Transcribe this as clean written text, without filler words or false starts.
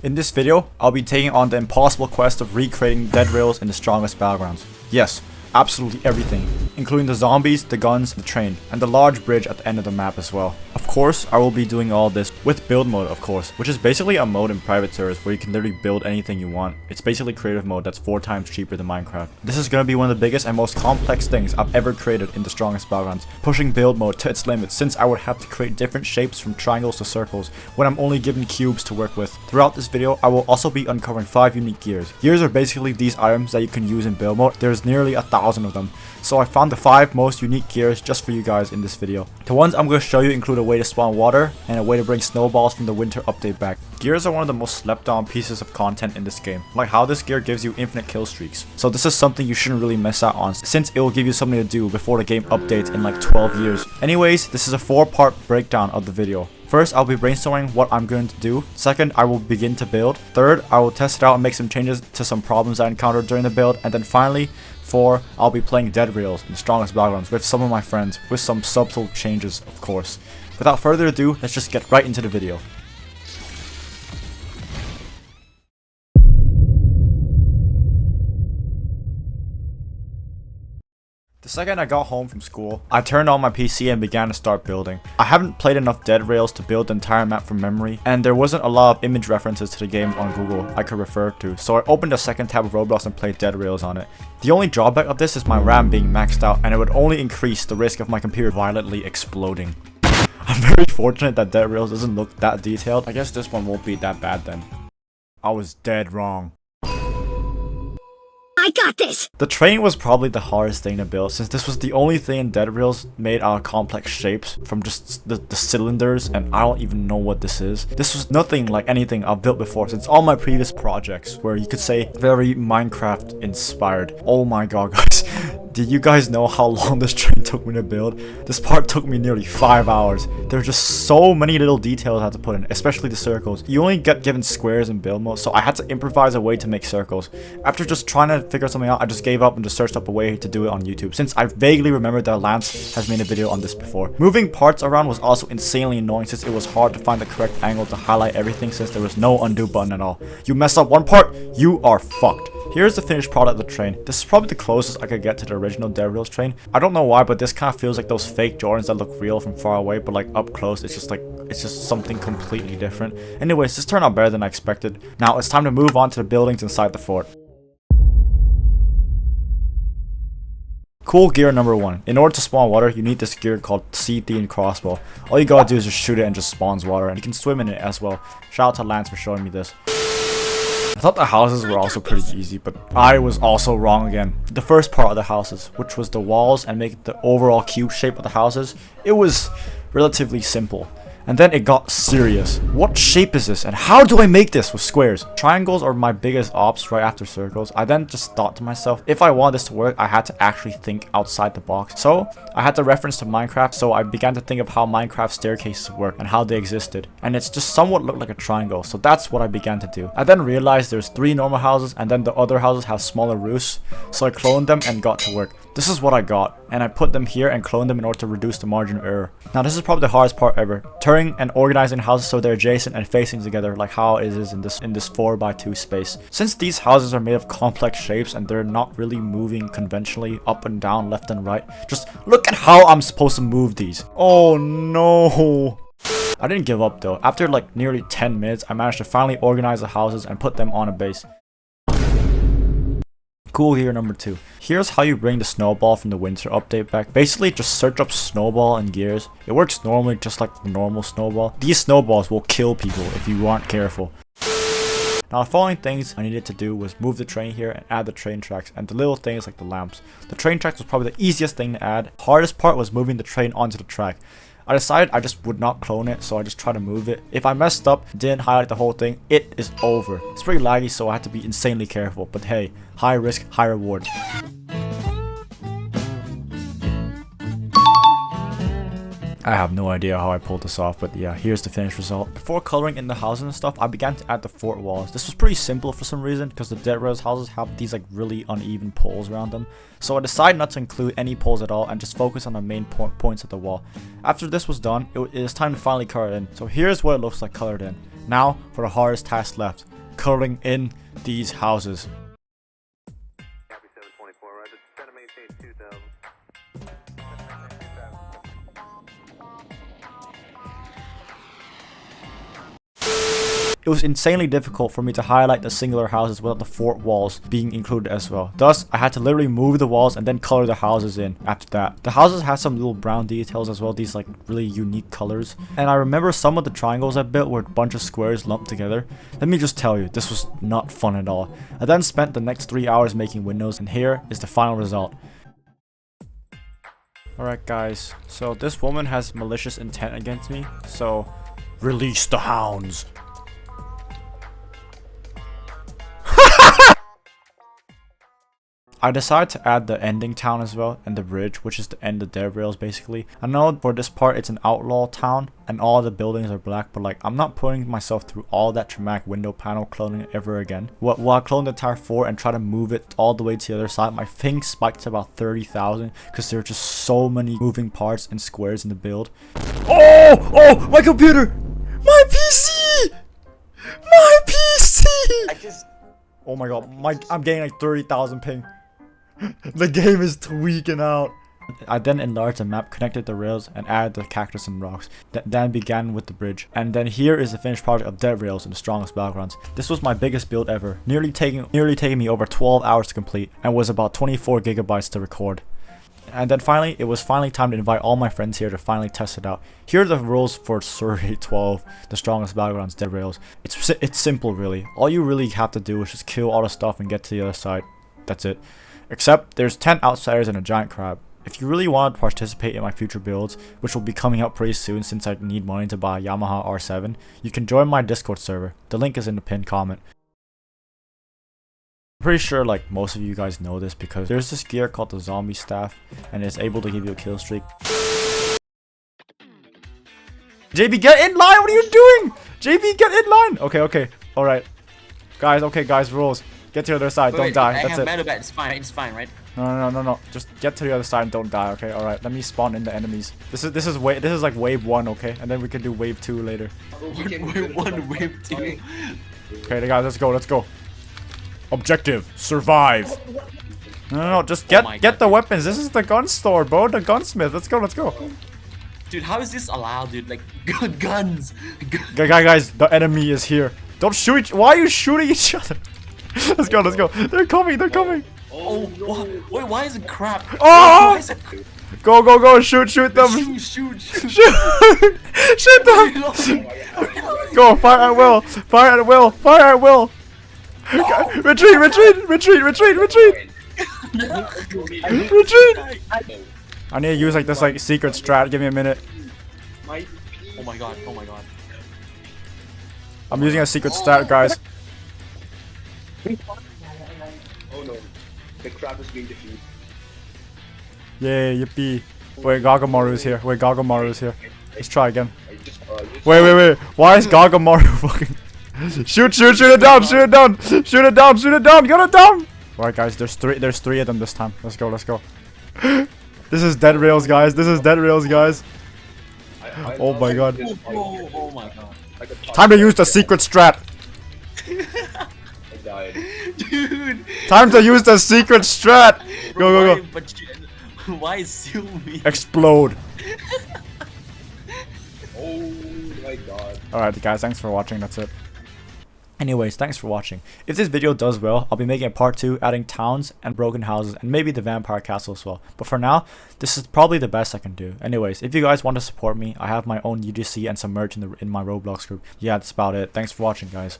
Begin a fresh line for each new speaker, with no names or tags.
In this video, I'll be taking on the impossible quest of recreating dead rails in the strongest battlegrounds. Yes, absolutely everything, including the zombies, the guns, the train, and the large bridge at the end of the map as well. Of course, I will be doing all this with build mode, of course, which is basically a mode in private servers where you can literally build anything you want. It's basically creative mode that's 4 times cheaper than Minecraft. This is going to be one of the biggest and most complex things I've ever created in the strongest battlegrounds, pushing build mode to its limits since I would have to create different shapes from triangles to circles when I'm only given cubes to work with. Throughout this video, I will also be uncovering 5 unique gears. Gears are basically these items that you can use in build mode. There's nearly 1,000 of them. So I found the 5 most unique gears just for you guys in this video. The ones I'm going to show you include a way to spawn water and a way to bring snowballs from the winter update back. Gears are one of the most slept on pieces of content in this game, like how this gear gives you infinite kill streaks. So this is something you shouldn't really miss out on since it will give you something to do before the game updates in like 12 years. Anyways, this is a 4-part breakdown of the video. First, I'll be brainstorming what I'm going to do. Second, I will begin to build. Third, I will test it out and make some changes to some problems I encountered during the build. And then finally, 4, I'll be playing dead rails in the strongest battlegrounds with some of my friends, with some subtle changes, of course. Without further ado, let's just get right into the video. The second I got home from school, I turned on my PC and began to start building. I haven't played enough dead rails to build the entire map from memory, and there wasn't a lot of image references to the game on Google I could refer to, so I opened a second tab of Roblox and played dead rails on it. The only drawback of this is my RAM being maxed out, and it would only increase the risk of my computer violently exploding. I'm very fortunate that dead rails doesn't look that detailed. I guess this one won't be that bad then. I was dead wrong.
I got this!
The train was probably the hardest thing to build since this was the only thing in dead rails made out of complex shapes from just the cylinders, and I don't even know what this is. This was nothing like anything I've built before since all my previous projects were, you could say, very Minecraft inspired. Oh my god, guys. Did you guys know how long this train took me to build? This part took me nearly 5 hours. There are just so many little details I had to put in, especially the circles. You only get given squares in build mode, so I had to improvise a way to make circles. After just trying to figure something out, I just gave up and just searched up a way to do it on YouTube, since I vaguely remembered that Lance has made a video on this before. Moving parts around was also insanely annoying since it was hard to find the correct angle to highlight everything since there was no undo button at all. You mess up one part, you are fucked. Here's the finished product of the train. This is probably the closest I could get to the original dead rails train. I don't know why, but this kind of feels like those fake Jordans that look real from far away, but like up close, it's just something completely different. Anyways, this turned out better than I expected. Now it's time to move on to the buildings inside the fort. Cool gear number 1. In order to spawn water, you need this gear called CT and crossbow. All you gotta do is just shoot it and just spawns water, and you can swim in it as well. Shout out to Lance for showing me this. I thought the houses were also pretty easy, but I was also wrong again. The first part of the houses, which was the walls and making the overall cube shape of the houses, it was relatively simple. And then it got serious. What shape is this and how do I make this with squares? Triangles are my biggest ops right after circles. I then just thought to myself, if I want this to work, I had to actually think outside the box. So I had to reference to Minecraft, so I began to think of how Minecraft staircases work and how they existed. And it's just somewhat looked like a triangle, so that's what I began to do. I then realized there's 3 normal houses and then the other houses have smaller roofs, so I cloned them and got to work. This is what I got, and I put them here and cloned them in order to reduce the margin of error. Now this is probably the hardest part ever. Turning and organizing houses so they're adjacent and facing together like how it is in this 4x2 space. Since these houses are made of complex shapes and they're not really moving conventionally up and down, left and right, just look at how I'm supposed to move these. Oh no. I didn't give up though. After like nearly 10 minutes, I managed to finally organize the houses and put them on a base. Cool gear number 2. Here's how you bring the snowball from the winter update back. Basically, just search up snowball in gears. It works normally just like the normal snowball. These snowballs will kill people if you aren't careful. Now the following things I needed to do was move the train here and add the train tracks and the little things like the lamps. The train tracks was probably the easiest thing to add. The hardest part was moving the train onto the track. I decided I just would not clone it, so I just tried to move it. If I messed up, didn't highlight the whole thing, it is over. It's pretty laggy, so I had to be insanely careful, but hey, high risk, high reward. I have no idea how I pulled this off, but yeah, here's the finished result. Before coloring in the houses and stuff, I began to add the fort walls. This was pretty simple for some reason, because the Dead Rails houses have these like really uneven poles around them. So I decided not to include any poles at all and just focus on the main points of the wall. After this was done, it is time to finally color it in. So here's what it looks like colored in. Now for the hardest task left, coloring in these houses. It was insanely difficult for me to highlight the singular houses without the fort walls being included as well. Thus, I had to literally move the walls and then color the houses in after that. The houses had some little brown details as well, these like really unique colors. And I remember some of the triangles I built were a bunch of squares lumped together. Let me just tell you, this was not fun at all. I then spent the next 3 hours making windows, and here is the final result. Alright guys, so this woman has malicious intent against me, so release the hounds. I decided to add the ending town as well, and the bridge, which is the end of Dead Rails basically. I know for this part it's an outlaw town and all the buildings are black, but like I'm not putting myself through all that traumatic window panel cloning it ever again. While I clone the entire fort and try to move it all the way to the other side, my thing spiked to about 30,000 because there are just so many moving parts and squares in the build. Oh, my computer! My PC! My PC! Oh my god, I'm getting like 30,000 ping. The game is tweaking out. I then enlarged the map, connected the rails, and added the cactus and rocks. Then began with the bridge. And then here is the finished project of Dead Rails in the strongest battlegrounds. This was my biggest build ever, nearly taking me over 12 hours to complete, and was about 24 gigabytes to record. And then finally, it was finally time to invite all my friends here to finally test it out. Here are the rules for Survey 12, the strongest battlegrounds Dead Rails. It's simple really. All you really have to do is just kill all the stuff and get to the other side. That's it. Except there's 10 outsiders and a giant crab. If you really want to participate in my future builds, which will be coming out pretty soon since I need money to buy a Yamaha R7, you can join my Discord server. The link is in the pinned comment. I'm pretty sure like most of you guys know this because there's this gear called the zombie staff and it's able to give you a kill streak. JB, get in line! What are you doing? JB, get in line! Okay. Alright. Guys, rules. Get to the other side, don't die. That's it.
It's fine, right?
No. Just get to the other side and don't die, okay? Alright, let me spawn in the enemies. This is like wave 1, okay? And then we can do wave 2 later.
Wave 1, wave 2.
Okay, guys, let's go. Objective, survive. No, just get the weapons. This is the gun store, bro. The gunsmith. Let's go.
Dude, how is this allowed, dude? Like, guns.
Guys, the enemy is here. Don't shoot. Why are you shooting each other? Let's go. They're coming.
Oh, wait, why is it crap?
Oh!
Why is it...
Go, shoot them.
Shoot.
Shoot them. Go, fire at will. Retreat. I need to use like this like secret strat. Give me a minute.
Oh my god.
I'm using a secret strat, guys.
Oh no, the crab is being defeated.
Yay, yippee. Wait, Gagamaru's here. Let's try again. Wait. Why is Gagamaru fucking... Shoot it down. Get it down. Alright guys, there's three of them this time. Let's go. This is Dead Rails, guys. Oh my god.
Oh my god.
Time to use the secret strat.
I died.
Dude.
Time to use the secret strat. Go.
Why is me?
Explode.
Oh my god.
Alright guys, thanks for watching. That's it. Anyways, thanks for watching. If this video does well, I'll be making a part 2 adding towns and broken houses and maybe the vampire castle as well. But for now, this is probably the best I can do. Anyways, if you guys want to support me, I have my own UGC and some merch in my Roblox group. Yeah, that's about it. Thanks for watching, guys.